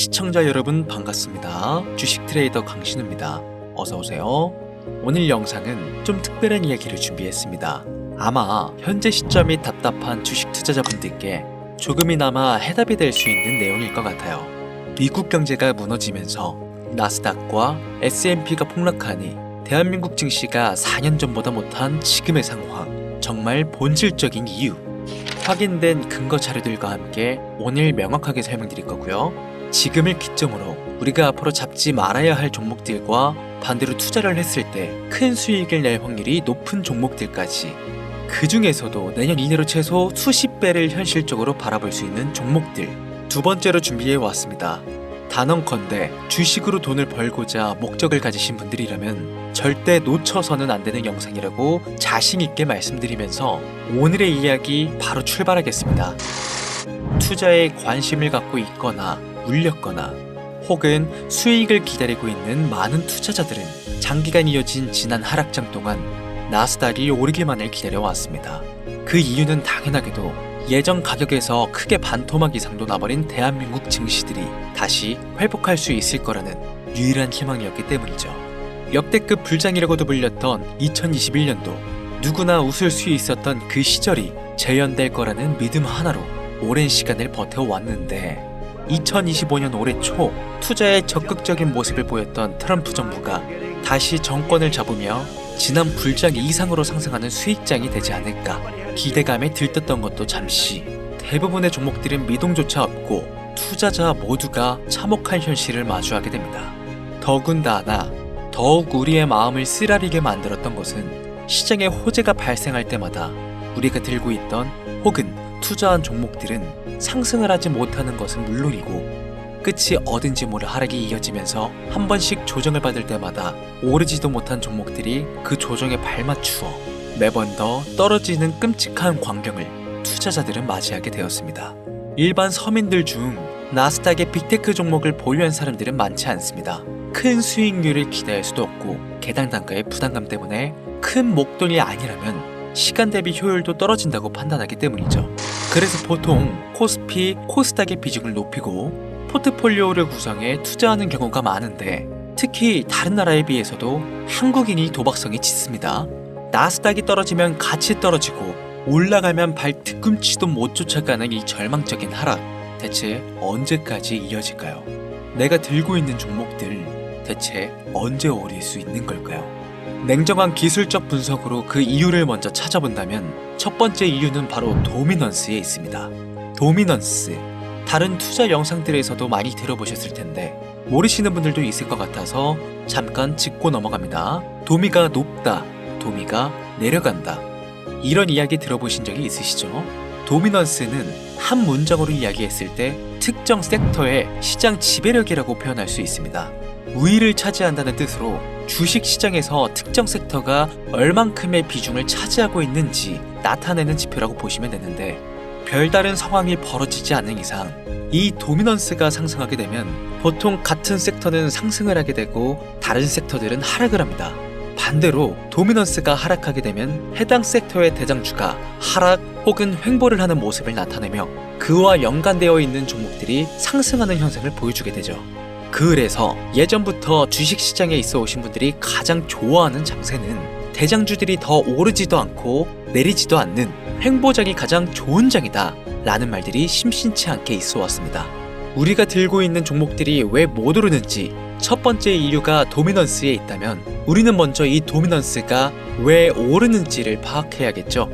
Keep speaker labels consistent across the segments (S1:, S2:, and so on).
S1: 시청자 여러분 반갑습니다. 주식 트레이더 강신우입니다. 어서오세요. 오늘 영상은 좀 특별한 이야기를 준비했습니다. 아마 현재 시점이 답답한 주식 투자자분들께 조금이나마 해답이 될 수 있는 내용일 것 같아요. 미국 경제가 무너지면서 나스닥과 S&P가 폭락하니 대한민국 증시가 4년 전보다 못한 지금의 상황, 정말 본질적인 이유, 확인된 근거 자료들과 함께 오늘 명확하게 설명드릴 거고요. 지금을 기점으로 우리가 앞으로 잡지 말아야 할 종목들과 반대로 투자를 했을 때 큰 수익을 낼 확률이 높은 종목들까지, 그 중에서도 내년 이내로 최소 수십 배를 현실적으로 바라볼 수 있는 종목들, 두 번째로 준비해 왔습니다. 단언컨대 주식으로 돈을 벌고자 목적을 가지신 분들이라면 절대 놓쳐서는 안 되는 영상이라고 자신 있게 말씀드리면서 오늘의 이야기 바로 출발하겠습니다. 투자에 관심을 갖고 있거나 물렸거나 혹은 수익을 기다리고 있는 많은 투자자들은 장기간 이어진 지난 하락장 동안 나스닥이 오르기만을 기다려왔습니다. 그 이유는 당연하게도 예전 가격에서 크게 반토막 이상도 나버린 대한민국 증시들이 다시 회복할 수 있을 거라는 유일한 희망이었기 때문이죠. 역대급 불장이라고도 불렸던 2021년도, 누구나 웃을 수 있었던 그 시절이 재현될 거라는 믿음 하나로 오랜 시간을 버텨왔는데, 2025년 올해 초 투자에 적극적인 모습을 보였던 트럼프 정부가 다시 정권을 잡으며 지난 불장 이상으로 상승하는 수익장이 되지 않을까 기대감에 들떴던 것도 잠시, 대부분의 종목들은 미동조차 없고 투자자 모두가 참혹한 현실을 마주하게 됩니다. 더군다나 더욱 우리의 마음을 쓰라리게 만들었던 것은 시장에 호재가 발생할 때마다 우리가 들고 있던 혹은 투자한 종목들은 상승을 하지 못하는 것은 물론이고 끝이 어딘지 모를 하락이 이어지면서 한 번씩 조정을 받을 때마다 오르지도 못한 종목들이 그 조정에 발맞추어 매번 더 떨어지는 끔찍한 광경을 투자자들은 맞이하게 되었습니다. 일반 서민들 중 나스닥의 빅테크 종목을 보유한 사람들은 많지 않습니다. 큰 수익률을 기대할 수도 없고 개당 단가의 부담감 때문에 큰 목돈이 아니라면 시간 대비 효율도 떨어진다고 판단하기 때문이죠. 그래서 보통 코스피, 코스닥의 비중을 높이고 포트폴리오를 구성해 투자하는 경우가 많은데, 특히 다른 나라에 비해서도 한국인이 도박성이 짙습니다. 나스닥이 떨어지면 같이 떨어지고 올라가면 발 뒤꿈치도 못 쫓아가는 이 절망적인 하락, 대체 언제까지 이어질까요? 내가 들고 있는 종목들 대체 언제 오를 수 있는 걸까요? 냉정한 기술적 분석으로 그 이유를 먼저 찾아본다면 첫 번째 이유는 바로 도미넌스에 있습니다. 도미넌스, 다른 투자 영상들에서도 많이 들어보셨을 텐데 모르시는 분들도 있을 것 같아서 잠깐 짚고 넘어갑니다. 도미가 높다, 도미가 내려간다, 이런 이야기 들어보신 적이 있으시죠? 도미넌스는 한 문장으로 이야기했을 때 특정 섹터의 시장 지배력이라고 표현할 수 있습니다. 우위를 차지한다는 뜻으로 주식 시장에서 특정 섹터가 얼만큼의 비중을 차지하고 있는지 나타내는 지표라고 보시면 되는데, 별다른 상황이 벌어지지 않는 이상 이 도미넌스가 상승하게 되면 보통 같은 섹터는 상승을 하게 되고 다른 섹터들은 하락을 합니다. 반대로 도미넌스가 하락하게 되면 해당 섹터의 대장주가 하락 혹은 횡보를 하는 모습을 나타내며 그와 연관되어 있는 종목들이 상승하는 현상을 보여주게 되죠. 그래서 예전부터 주식시장에 있어 오신 분들이 가장 좋아하는 장세는 대장주들이 더 오르지도 않고 내리지도 않는 횡보장이 가장 좋은 장이다 라는 말들이 심심치 않게 있어 왔습니다. 우리가 들고 있는 종목들이 왜 못 오르는지 첫 번째 이유가 도미넌스에 있다면 우리는 먼저 이 도미넌스가 왜 오르는지를 파악해야겠죠.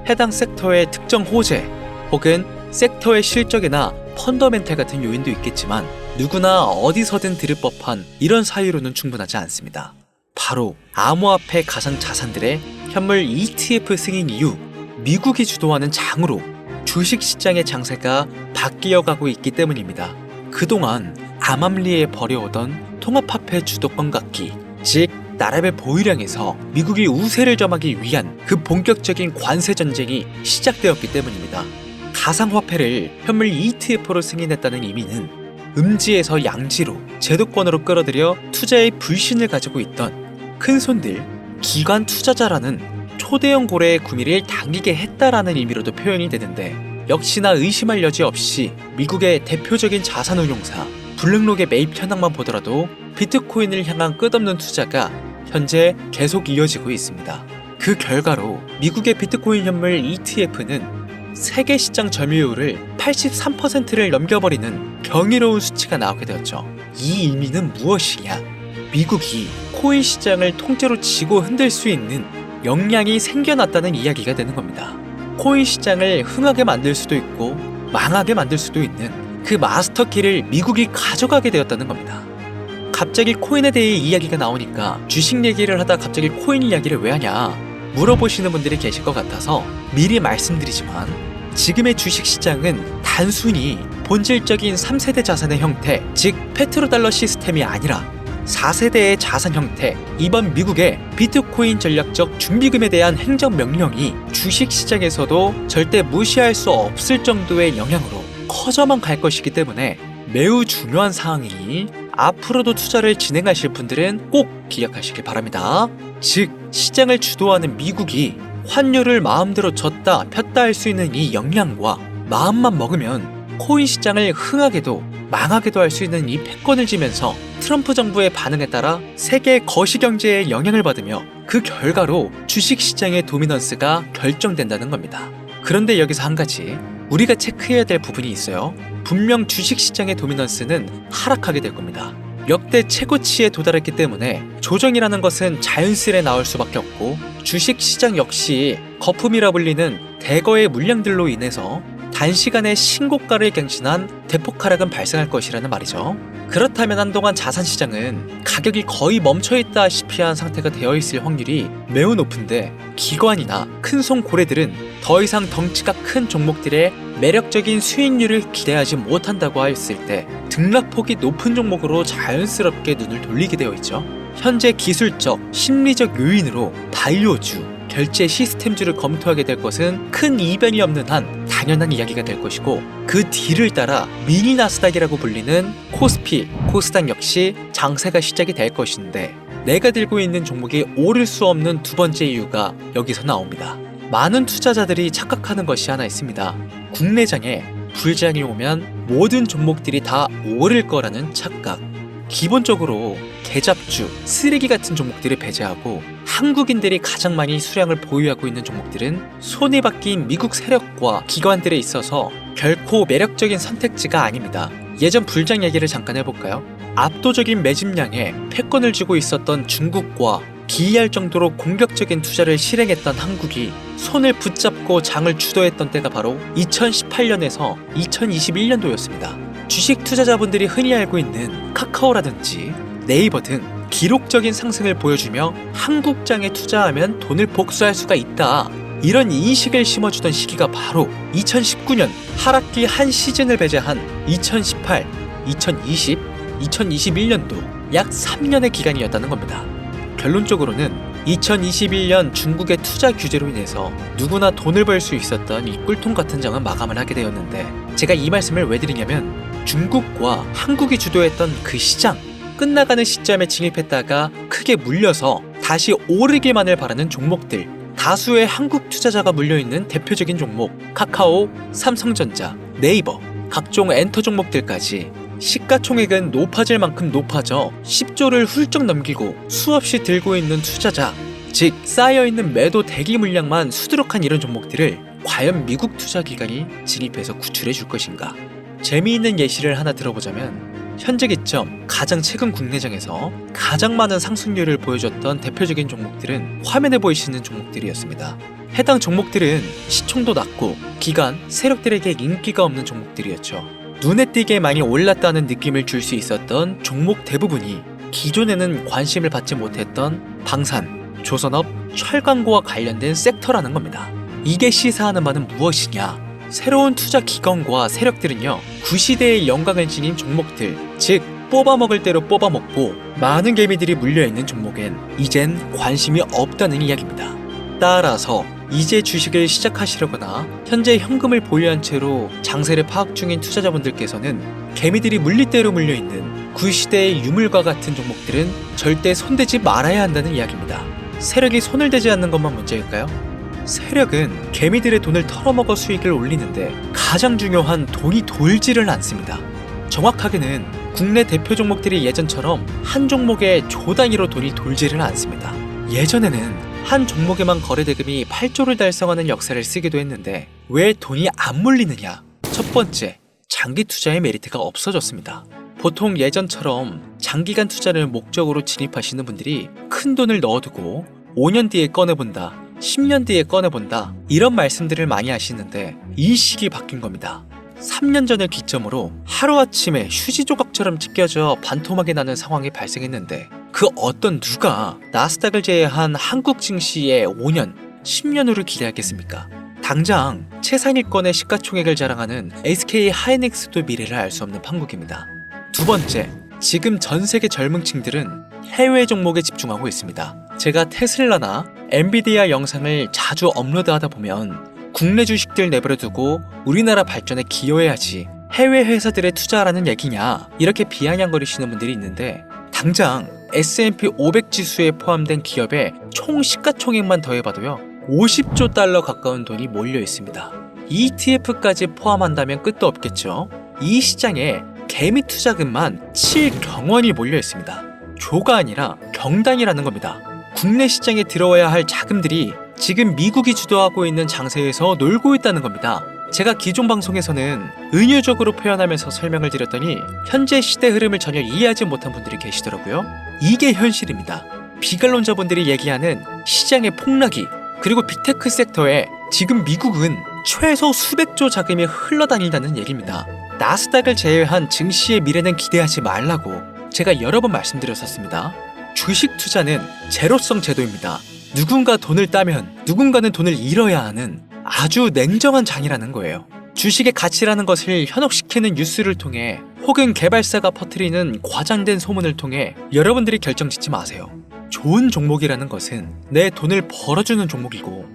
S1: 해당 섹터의 특정 호재 혹은 섹터의 실적이나 펀더멘탈 같은 요인도 있겠지만 누구나 어디서든 들을 법한 이런 사유로는 충분하지 않습니다. 바로 암호화폐 가상자산들의 현물 ETF 승인 이후 미국이 주도하는 장으로 주식시장의 장세가 바뀌어가고 있기 때문입니다. 그동안 암암리에 벌여오던 통합화폐 주도권 갖기, 즉 나라의 보유량에서 미국이 우세를 점하기 위한 그 본격적인 관세 전쟁이 시작되었기 때문입니다. 가상화폐를 현물 ETF로 승인했다는 의미는 음지에서 양지로 제도권으로 끌어들여 투자의 불신을 가지고 있던 큰손들, 기관 투자자라는 초대형 고래의 구미를 당기게 했다라는 의미로도 표현이 되는데, 역시나 의심할 여지 없이 미국의 대표적인 자산운용사 블랙록의 매입 현황만 보더라도 비트코인을 향한 끝없는 투자가 현재 계속 이어지고 있습니다. 그 결과로 미국의 비트코인 현물 ETF는 세계 시장 점유율을 83%를 넘겨버리는 경이로운 수치가 나오게 되었죠. 이 의미는 무엇이냐? 미국이 코인 시장을 통째로 쥐고 흔들 수 있는 역량이 생겨났다는 이야기가 되는 겁니다. 코인 시장을 흥하게 만들 수도 있고 망하게 만들 수도 있는 그 마스터키를 미국이 가져가게 되었다는 겁니다. 갑자기 코인에 대해 이야기가 나오니까 주식 얘기를 하다 갑자기 코인 이야기를 왜 하냐 물어보시는 분들이 계실 것 같아서 미리 말씀드리지만, 지금의 주식 시장은 단순히 본질적인 3세대 자산의 형태, 즉 페트로달러 시스템이 아니라 4세대의 자산 형태, 이번 미국의 비트코인 전략적 준비금에 대한 행정명령이 주식 시장에서도 절대 무시할 수 없을 정도의 영향으로 커져만 갈 것이기 때문에 매우 중요한 사항이니 앞으로도 투자를 진행하실 분들은 꼭 기억하시길 바랍니다. 즉, 시장을 주도하는 미국이 환율을 마음대로 줬다 폈다 할 수 있는 이 역량과 마음만 먹으면 코인 시장을 흥하게도 망하게도 할 수 있는 이 패권을 쥐면서 트럼프 정부의 반응에 따라 세계 거시경제에 영향을 받으며 그 결과로 주식시장의 도미넌스가 결정된다는 겁니다. 그런데 여기서 한 가지 우리가 체크해야 될 부분이 있어요. 분명 주식시장의 도미넌스는 하락하게 될 겁니다. 역대 최고치에 도달했기 때문에 조정이라는 것은 자연스레 나올 수밖에 없고, 주식시장 역시 거품이라 불리는 대거의 물량들로 인해서 단시간에 신고가를 갱신한 대폭 하락은 발생할 것이라는 말이죠. 그렇다면 한동안 자산시장은 가격이 거의 멈춰있다시피 한 상태가 되어 있을 확률이 매우 높은데, 기관이나 큰손 고래들은 더 이상 덩치가 큰 종목들의 매력적인 수익률을 기대하지 못한다고 했을 때 등락폭이 높은 종목으로 자연스럽게 눈을 돌리게 되어 있죠. 현재 기술적, 심리적 요인으로 바이오주, 결제 시스템주를 검토하게 될 것은 큰 이변이 없는 한 당연한 이야기가 될 것이고, 그 뒤를 따라 미니 나스닥이라고 불리는 코스피, 코스닥 역시 장세가 시작이 될 것인데, 내가 들고 있는 종목이 오를 수 없는 두 번째 이유가 여기서 나옵니다. 많은 투자자들이 착각하는 것이 하나 있습니다. 국내장에 불장이 오면 모든 종목들이 다 오를 거라는 착각. 기본적으로 개잡주, 쓰레기 같은 종목들을 배제하고 한국인들이 가장 많이 수량을 보유하고 있는 종목들은 손에 박힌 미국 세력과 기관들에 있어서 결코 매력적인 선택지가 아닙니다. 예전 불장 얘기를 잠깐 해볼까요? 압도적인 매집량에 패권을 쥐고 있었던 중국과 기이할 정도로 공격적인 투자를 실행했던 한국이 손을 붙잡고 장을 주도했던 때가 바로 2018년에서 2021년도였습니다. 주식 투자자분들이 흔히 알고 있는 카카오라든지 네이버 등 기록적인 상승을 보여주며 한국장에 투자하면 돈을 복수할 수가 있다, 이런 인식을 심어주던 시기가 바로 2019년 하락기 한 시즌을 배제한 2018, 2020, 2021년도 약 3년의 기간이었다는 겁니다. 결론적으로는 2021년 중국의 투자 규제로 인해서 누구나 돈을 벌 수 있었던 이 꿀통 같은 장은 마감을 하게 되었는데, 제가 이 말씀을 왜 드리냐면, 중국과 한국이 주도했던 그 시장, 끝나가는 시점에 진입했다가 크게 물려서 다시 오르기만을 바라는 종목들, 다수의 한국 투자자가 물려있는 대표적인 종목 카카오, 삼성전자, 네이버, 각종 엔터 종목들까지 시가총액은 높아질 만큼 높아져 10조를 훌쩍 넘기고 수없이 들고 있는 투자자, 즉 쌓여있는 매도 대기 물량만 수두룩한 이런 종목들을 과연 미국 투자기관이 진입해서 구출해 줄 것인가? 재미있는 예시를 하나 들어보자면, 현재 기점 가장 최근 국내장에서 가장 많은 상승률을 보여줬던 대표적인 종목들은 화면에 보이시는 종목들이었습니다. 해당 종목들은 시총도 낮고 기관, 세력들에게 인기가 없는 종목들이었죠. 눈에 띄게 많이 올랐다는 느낌을 줄 수 있었던 종목 대부분이 기존에는 관심을 받지 못했던 방산, 조선업, 철강구와 관련된 섹터라는 겁니다. 이게 시사하는 바는 무엇이냐? 새로운 투자 기관과 세력들은요, 구시대의 영광을 지닌 종목들, 즉 뽑아먹을 대로 뽑아먹고 많은 개미들이 물려있는 종목엔 이젠 관심이 없다는 이야기입니다. 따라서 이제 주식을 시작하시려거나 현재 현금을 보유한 채로 장세를 파악 중인 투자자분들께서는 개미들이 물릴대로 물려있는 구시대의 유물과 같은 종목들은 절대 손대지 말아야 한다는 이야기입니다. 세력이 손을 대지 않는 것만 문제일까요? 세력은 개미들의 돈을 털어먹어 수익을 올리는데 가장 중요한 돈이 돌지를 않습니다. 정확하게는 국내 대표 종목들이 예전처럼 한 종목에 조 단위로 돈이 돌지를 않습니다. 예전에는 한 종목에만 거래 대금이 8조를 달성하는 역사를 쓰기도 했는데 왜 돈이 안 몰리느냐? 첫 번째, 장기 투자의 메리트가 없어졌습니다. 보통 예전처럼 장기간 투자를 목적으로 진입하시는 분들이 큰 돈을 넣어두고 5년 뒤에 꺼내본다, 10년 뒤에 꺼내본다 이런 말씀들을 많이 하시는데 이 시기 바뀐 겁니다. 3년 전을 기점으로 하루아침에 휴지 조각처럼 찢겨져 반토막이 나는 상황이 발생했는데 그 어떤 누가 나스닥을 제외한 한국 증시에 5년, 10년으로 기대하겠습니까? 당장 최상위권의 시가총액을 자랑하는 SK 하이닉스도 미래를 알 수 없는 판국입니다. 두 번째, 지금 전 세계 젊은 층들은 해외 종목에 집중하고 있습니다. 제가 테슬라나 엔비디아 영상을 자주 업로드하다 보면 국내 주식들 내버려두고 우리나라 발전에 기여해야지 해외 회사들에 투자하라는 얘기냐 이렇게 비아냥거리시는 분들이 있는데 당장 S&P 500 지수에 포함된 기업의 총 시가총액만 더해봐도요 50조 달러 가까운 돈이 몰려 있습니다. ETF까지 포함한다면 끝도 없겠죠. 이 시장에 개미 투자금만 7경원이 몰려 있습니다. 조가 아니라 경단이라는 겁니다. 국내 시장에 들어와야 할 자금들이 지금 미국이 주도하고 있는 장세에서 놀고 있다는 겁니다. 제가 기존 방송에서는 은유적으로 표현하면서 설명을 드렸더니 현재 시대 흐름을 전혀 이해하지 못한 분들이 계시더라고요. 이게 현실입니다. 비관론자분들이 얘기하는 시장의 폭락이 그리고 빅테크 섹터에 지금 미국은 최소 수백조 자금이 흘러다닌다는 얘기입니다. 나스닥을 제외한 증시의 미래는 기대하지 말라고 제가 여러 번 말씀드렸었습니다. 주식 투자는 제로성 제도입니다. 누군가 돈을 따면 누군가는 돈을 잃어야 하는 아주 냉정한 장이라는 거예요. 주식의 가치라는 것을 현혹시키는 뉴스를 통해 혹은 개발사가 퍼뜨리는 과장된 소문을 통해 여러분들이 결정짓지 마세요. 좋은 종목이라는 것은 내 돈을 벌어주는 종목이고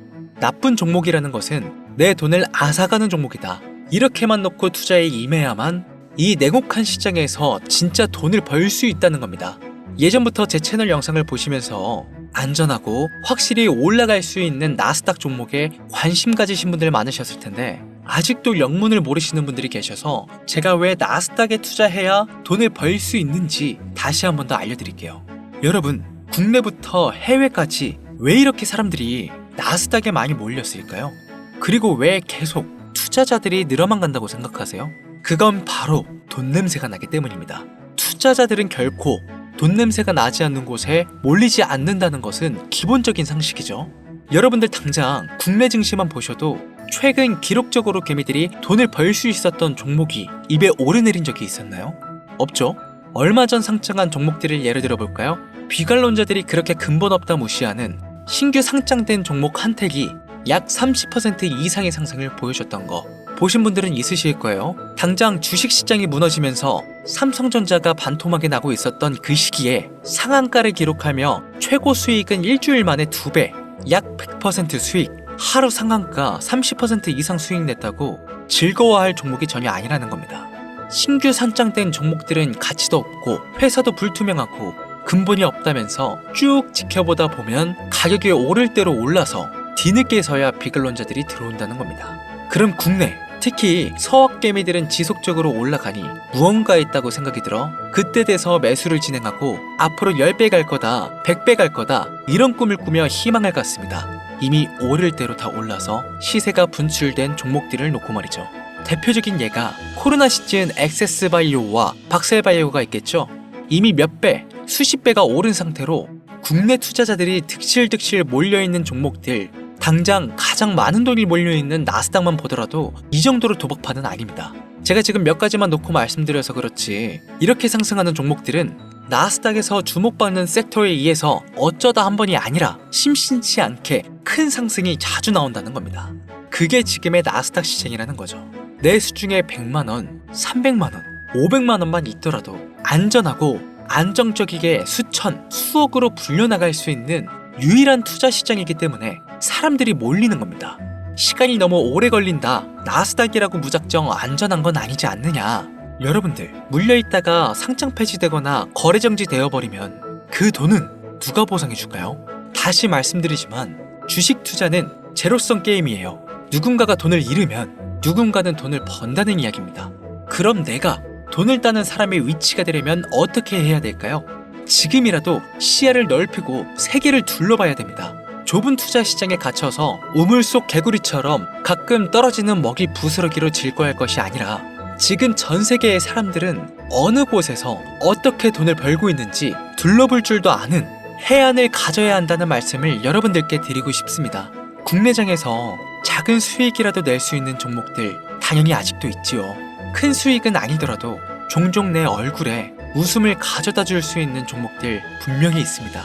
S1: 나쁜 종목이라는 것은 내 돈을 앗아가는 종목이다. 이렇게만 놓고 투자에 임해야만 이 냉혹한 시장에서 진짜 돈을 벌 수 있다는 겁니다. 예전부터 제 채널 영상을 보시면서 안전하고 확실히 올라갈 수 있는 나스닥 종목에 관심 가지신 분들 많으셨을 텐데 아직도 영문을 모르시는 분들이 계셔서 제가 왜 나스닥에 투자해야 돈을 벌 수 있는지 다시 한 번 더 알려드릴게요. 여러분, 국내부터 해외까지 왜 이렇게 사람들이 나스닥에 많이 몰렸을까요? 그리고 왜 계속 투자자들이 늘어만 간다고 생각하세요? 그건 바로 돈 냄새가 나기 때문입니다. 투자자들은 결코 돈 냄새가 나지 않는 곳에 몰리지 않는다는 것은 기본적인 상식이죠. 여러분들 당장 국내 증시만 보셔도 최근 기록적으로 개미들이 돈을 벌 수 있었던 종목이 입에 오르내린 적이 있었나요? 없죠? 얼마 전 상장한 종목들을 예를 들어 볼까요? 비관론자들이 그렇게 근본 없다 무시하는 신규 상장된 종목 한택이 약 30% 이상의 상승을 보여줬던 거 보신 분들은 있으실 거예요. 당장 주식시장이 무너지면서 삼성전자가 반토막이 나고 있었던 그 시기에 상한가를 기록하며 최고 수익은 일주일 만에 2배, 약 100% 수익, 하루 상한가 30% 이상 수익 냈다고 즐거워할 종목이 전혀 아니라는 겁니다. 신규 상장된 종목들은 가치도 없고 회사도 불투명하고 근본이 없다면서 쭉 지켜보다 보면 가격이 오를 대로 올라서 뒤늦게서야 비관론자들이 들어온다는 겁니다. 그럼 국내, 특히 서학개미들은 지속적으로 올라가니 무언가 있다고 생각이 들어 그때 돼서 매수를 진행하고 앞으로 10배 갈 거다, 100배 갈 거다 이런 꿈을 꾸며 희망을 갖습니다. 이미 오를 대로 다 올라서 시세가 분출된 종목들을 놓고 말이죠. 대표적인 예가 코로나 시즌 액세스바이오와 박셀바이오가 있겠죠. 이미 몇 배, 수십 배가 오른 상태로 국내 투자자들이 득실득실 몰려있는 종목들 당장 가장 많은 돈이 몰려있는 나스닥만 보더라도 이 정도로 도박판은 아닙니다. 제가 지금 몇 가지만 놓고 말씀드려서 그렇지 이렇게 상승하는 종목들은 나스닥에서 주목받는 섹터에 의해서 어쩌다 한 번이 아니라 심심치 않게 큰 상승이 자주 나온다는 겁니다. 그게 지금의 나스닥 시장이라는 거죠. 내 수중에 100만원, 300만원, 500만원만 있더라도 안전하고 안정적이게 수천, 수억으로 불려나갈 수 있는 유일한 투자 시장이기 때문에 사람들이 몰리는 겁니다. 시간이 너무 오래 걸린다, 나스닥이라고 무작정 안전한 건 아니지 않느냐. 여러분들, 물려있다가 상장 폐지되거나 거래 정지되어 버리면 그 돈은 누가 보상해 줄까요? 다시 말씀드리지만 주식 투자는 제로성 게임이에요. 누군가가 돈을 잃으면 누군가는 돈을 번다는 이야기입니다. 그럼 내가 돈을 따는 사람의 위치가 되려면 어떻게 해야 될까요? 지금이라도 시야를 넓히고 세계를 둘러봐야 됩니다. 좁은 투자 시장에 갇혀서 우물 속 개구리처럼 가끔 떨어지는 먹이 부스러기로 질거할 것이 아니라 지금 전 세계의 사람들은 어느 곳에서 어떻게 돈을 벌고 있는지 둘러볼 줄도 아는 해안을 가져야 한다는 말씀을 여러분들께 드리고 싶습니다. 국내장에서 작은 수익이라도 낼 수 있는 종목들 당연히 아직도 있지요. 큰 수익은 아니더라도 종종 내 얼굴에 웃음을 가져다 줄 수 있는 종목들 분명히 있습니다.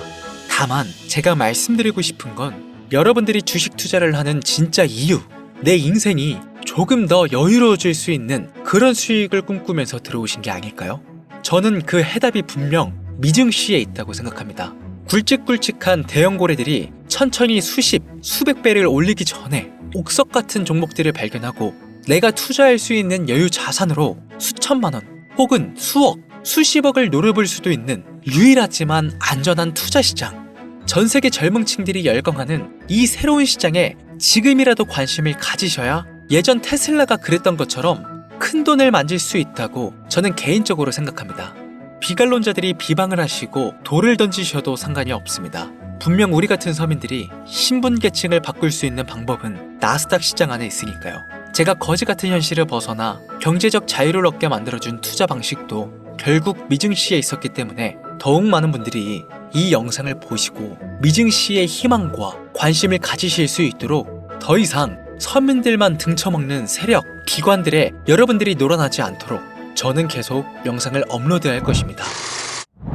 S1: 다만 제가 말씀드리고 싶은 건 여러분들이 주식 투자를 하는 진짜 이유, 내 인생이 조금 더 여유로워질 수 있는 그런 수익을 꿈꾸면서 들어오신 게 아닐까요? 저는 그 해답이 분명 미증시에 있다고 생각합니다. 굵직굵직한 대형 고래들이 천천히 수십, 수백 배를 올리기 전에 옥석 같은 종목들을 발견하고 내가 투자할 수 있는 여유 자산으로 수천만 원 혹은 수억, 수십억을 노려볼 수도 있는 유일하지만 안전한 투자 시장. 전 세계 젊은층들이 열광하는 이 새로운 시장에 지금이라도 관심을 가지셔야 예전 테슬라가 그랬던 것처럼 큰 돈을 만질 수 있다고 저는 개인적으로 생각합니다. 비관론자들이 비방을 하시고 돌을 던지셔도 상관이 없습니다. 분명 우리 같은 서민들이 신분계층을 바꿀 수 있는 방법은 나스닥 시장 안에 있으니까요. 제가 거지 같은 현실을 벗어나 경제적 자유를 얻게 만들어준 투자 방식도 결국 미증시에 있었기 때문에 더욱 많은 분들이 이 영상을 보시고 미증시의 희망과 관심을 가지실 수 있도록 더 이상 서민들만 등쳐먹는 세력, 기관들에 여러분들이 놀아나지 않도록 저는 계속 영상을 업로드할 것입니다.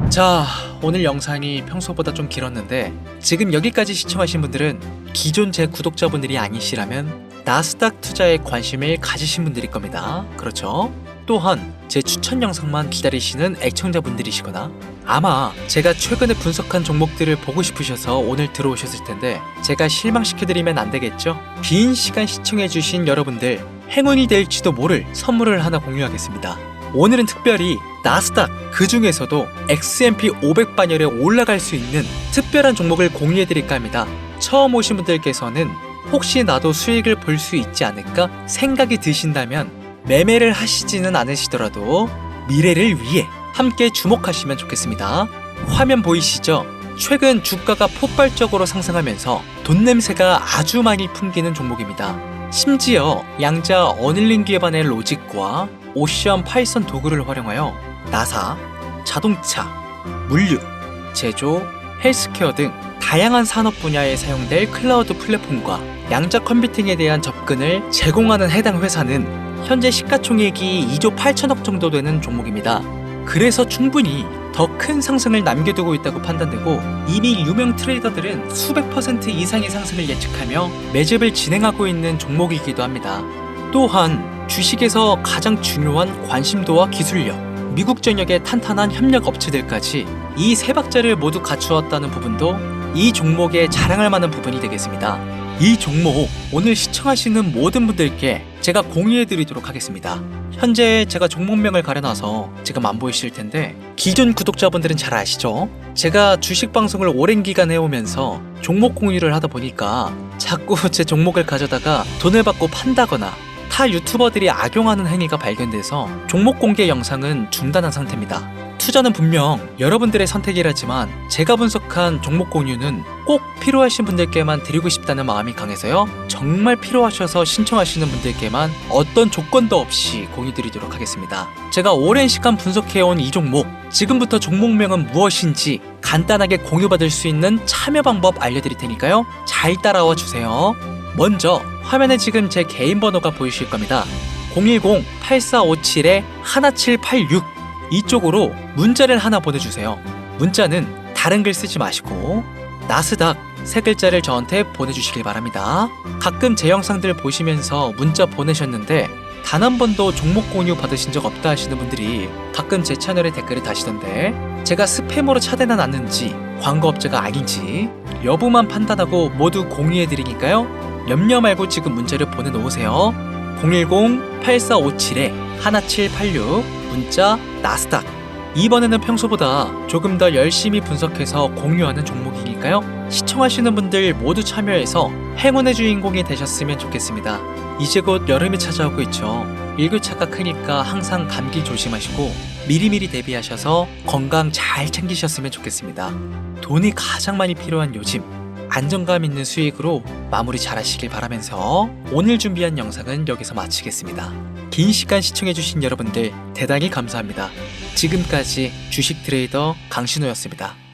S1: 자, 오늘 영상이 평소보다 좀 길었는데 지금 여기까지 시청하신 분들은 기존 제 구독자분들이 아니시라면 나스닥 투자에 관심을 가지신 분들일 겁니다. 그렇죠? 또한 제 추천 영상만 기다리시는 애청자분들이시거나 아마 제가 최근에 분석한 종목들을 보고 싶으셔서 오늘 들어오셨을 텐데 제가 실망시켜드리면 안 되겠죠? 긴 시간 시청해주신 여러분들 행운이 될지도 모를 선물을 하나 공유하겠습니다. 오늘은 특별히 나스닥 그 중에서도 S&P 500반열에 올라갈 수 있는 특별한 종목을 공유해드릴까 합니다. 처음 오신 분들께서는 혹시 나도 수익을 볼 수 있지 않을까 생각이 드신다면 매매를 하시지는 않으시더라도 미래를 위해 함께 주목하시면 좋겠습니다. 화면 보이시죠? 최근 주가가 폭발적으로 상승하면서 돈 냄새가 아주 많이 풍기는 종목입니다. 심지어 양자 어닐링 기반의 로직과 오션 파이썬 도구를 활용하여 나사, 자동차, 물류, 제조, 헬스케어 등 다양한 산업 분야에 사용될 클라우드 플랫폼과 양자 컴퓨팅에 대한 접근을 제공하는 해당 회사는 현재 시가총액이 2조 8천억 정도 되는 종목입니다. 그래서 충분히 더 큰 상승을 남겨두고 있다고 판단되고 이미 유명 트레이더들은 수백 % 이상의 상승을 예측하며 매집을 진행하고 있는 종목이기도 합니다. 또한 주식에서 가장 중요한 관심도와 기술력, 미국 전역의 탄탄한 협력 업체들까지 이 세 박자를 모두 갖추었다는 부분도 이 종목에 자랑할 만한 부분이 되겠습니다. 이 종목 오늘 시청하시는 모든 분들께 제가 공유해드리도록 하겠습니다. 현재 제가 종목명을 가려놔서 지금 안 보이실 텐데 기존 구독자분들은 잘 아시죠? 제가 주식 방송을 오랜 기간 해오면서 종목 공유를 하다 보니까 자꾸 제 종목을 가져다가 돈을 받고 판다거나 타 유튜버들이 악용하는 행위가 발견돼서 종목 공개 영상은 중단한 상태입니다. 투자는 분명 여러분들의 선택이라지만 제가 분석한 종목 공유는 꼭 필요하신 분들께만 드리고 싶다는 마음이 강해서요. 정말 필요하셔서 신청하시는 분들께만 어떤 조건도 없이 공유드리도록 하겠습니다. 제가 오랜 시간 분석해온 이 종목, 지금부터 종목명은 무엇인지 간단하게 공유받을 수 있는 참여 방법 알려드릴 테니까요. 잘 따라와 주세요. 먼저 화면에 지금 제 개인 번호가 보이실 겁니다. 010-8457-1786 이쪽으로 문자를 하나 보내주세요. 문자는 다른 글 쓰지 마시고 나스닥 세 글자를 저한테 보내주시길 바랍니다. 가끔 제 영상들 보시면서 문자 보내셨는데 단 한 번도 종목 공유 받으신 적 없다 하시는 분들이 가끔 제 채널에 댓글을 다시던데 제가 스팸으로 차대는 않는지 광고업자가 아닌지 여부만 판단하고 모두 공유해드리니까요. 염려 말고 지금 문자를 보내놓으세요. 010-8457-1786 문자 나스닥. 이번에는 평소보다 조금 더 열심히 분석해서 공유하는 종목이니까요. 시청하시는 분들 모두 참여해서 행운의 주인공이 되셨으면 좋겠습니다. 이제 곧 여름이 찾아오고 있죠. 일교차가 크니까 항상 감기 조심하시고 미리미리 대비하셔서 건강 잘 챙기셨으면 좋겠습니다. 돈이 가장 많이 필요한 요즘, 안정감 있는 수익으로 마무리 잘 하시길 바라면서 오늘 준비한 영상은 여기서 마치겠습니다. 긴 시간 시청해주신 여러분들 대단히 감사합니다. 지금까지 주식 트레이더 강신호였습니다.